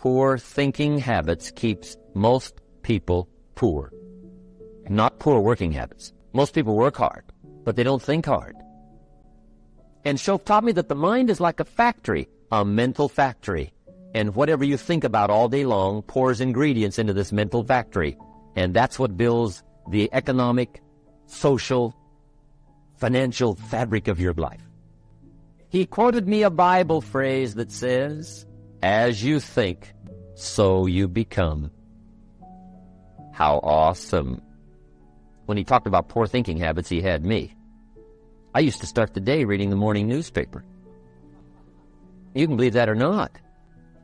poor thinking habits keeps most people poor. Not poor working habits. Most people work hard, but they don't think hard. And Shoaff taught me that the mind is like a factory, a mental factory. And whatever you think about all day long pours ingredients into this mental factory. And that's what builds the economic, social, financial fabric of your life. He quoted me a Bible phrase that says, "As you think, so you become." How awesome. When he talked about poor thinking habits, he had me. I used to start the day reading the morning newspaper. You can believe that or not.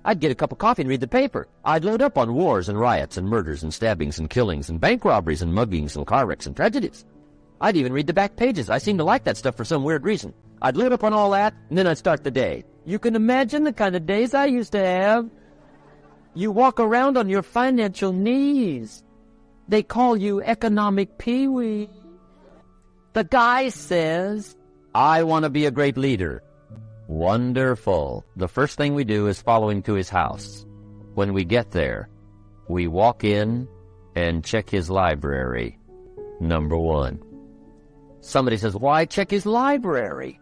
I'd get a cup of coffee and read the paper. I'd load up on wars and riots and murders and stabbings and killings and bank robberies and muggings and car wrecks and tragedies. I'd even read the back pages. I seem to like that stuff for some weird reason. I'd load up on all that, and then I'd start the day. You can imagine the kind of days I used to have. You walk around on your financial knees. They call you economic peewee. The guy says, "I want to be a great leader." Wonderful. The first thing we do is follow him to his house. When we get there, we walk in and check his library. Number one. Somebody says, "Why check his library?"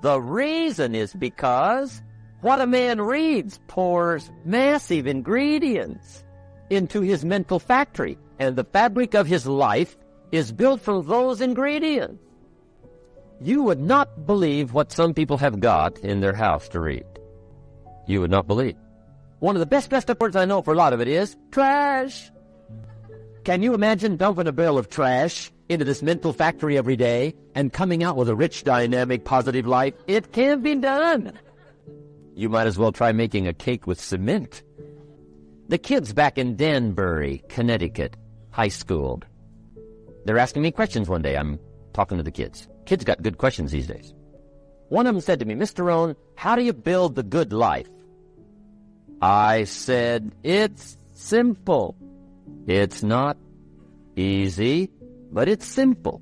The reason is because what a man reads pours massive ingredients into his mental factory, and the fabric of his life is built from those ingredients. You would not believe what some people have got in their house to read. You would not believe. One of the best dressed up words I know for a lot of it is trash. Can you imagine dumping a barrel of trash into this mental factory every day and coming out with a rich, dynamic, positive life? It can be done. You might as well try making a cake with cement. The kids back in Danbury, Connecticut, high school, they're asking me questions one day. I'm talking to the kids. Kids got good questions these days. One of them said to me, "Mr. Rohn, how do you build the good life?" I said, "It's simple. It's not easy, but it's simple.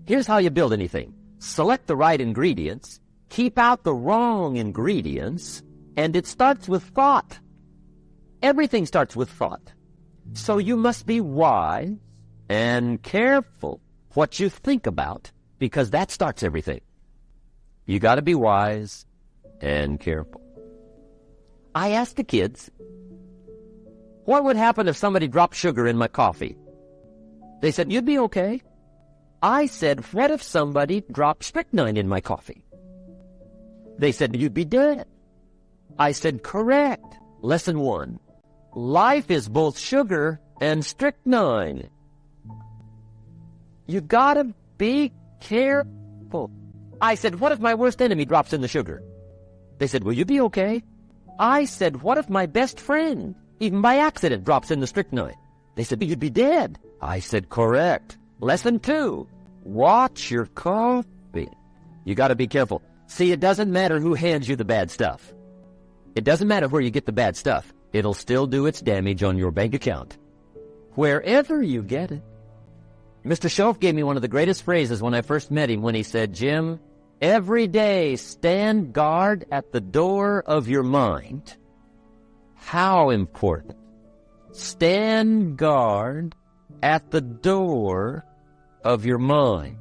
Here's how you build anything. Select the right ingredients, keep out the wrong ingredients, and it starts with thought. Everything starts with thought. So you must be wise and careful what you think about, because that starts everything. You got to be wise and careful." I asked the kids, what would happen if somebody dropped sugar in my coffee? They said, "You'd be okay." I said, "What if somebody dropped strychnine in my coffee?" They said, "You'd be dead." I said, "Correct. Lesson 1. Life is both sugar and strychnine. You gotta be careful." I said, "What if my worst enemy drops in the sugar?" They said, "Will you be okay?" I said, "What if my best friend, even by accident, drops in the strychnine?" They said, "You'd be dead." I said, "Correct. Lesson 2. Watch your coffee. You gotta be careful. See, it doesn't matter who hands you the bad stuff. It doesn't matter where you get the bad stuff. It'll still do its damage on your bank account, wherever you get it." Mr. Shoaff gave me one of the greatest phrases when I first met him, when he said, "Jim, every day stand guard at the door of your mind." How important. Stand guard at the door of your mind.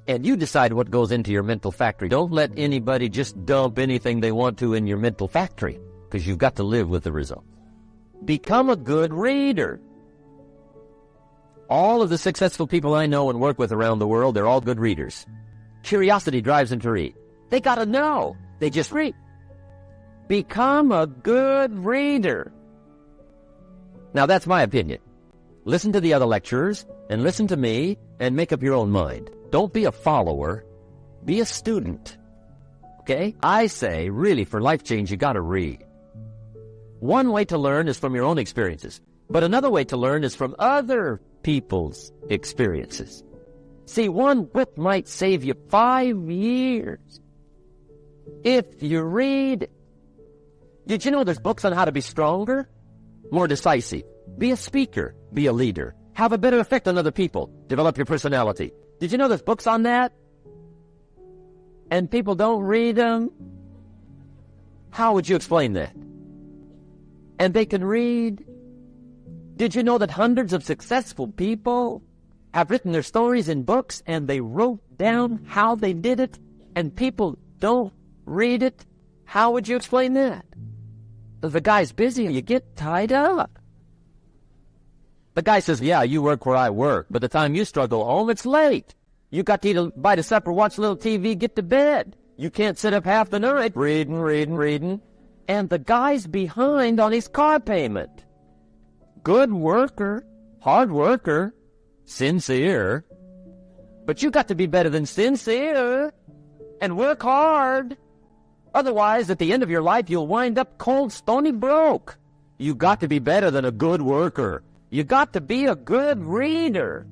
And you decide what goes into your mental factory. Don't let anybody just dump anything they want to in your mental factory, because you've got to live with the results. Become a good reader. All of the successful people I know and work with around the world, they're all good readers. Curiosity drives them to read. They got to know. They just read. Become a good reader. Now, that's my opinion. Listen to the other lecturers and listen to me and make up your own mind. Don't be a follower. Be a student. Okay? I say, really, for life change, you got to read. One way to learn is from your own experiences, but another way to learn is from other people's experiences. See, one book might save you 5 years if you read it. Did you know there's books on how to be stronger, more decisive, be a speaker, be a leader, have a better effect on other people, develop your personality? Did you know there's books on that? And people don't read them? How would you explain that? and they can read. Did you know that hundreds of successful people have written their stories in books and they wrote down how they did it, and people don't read it? How would you explain that? If the guy's busy, you get tied up. The guy says, yeah, you work where I work, but the time you struggle home, it's late. You got to eat a bite of supper, watch a little TV, get to bed. You can't sit up half the night reading. And the guy's behind on his car payment. Good worker, hard worker, sincere. But you got to be better than sincere and work hard. Otherwise, at the end of your life, you'll wind up cold, stony broke. You got to be better than a good worker. You got to be a good reader.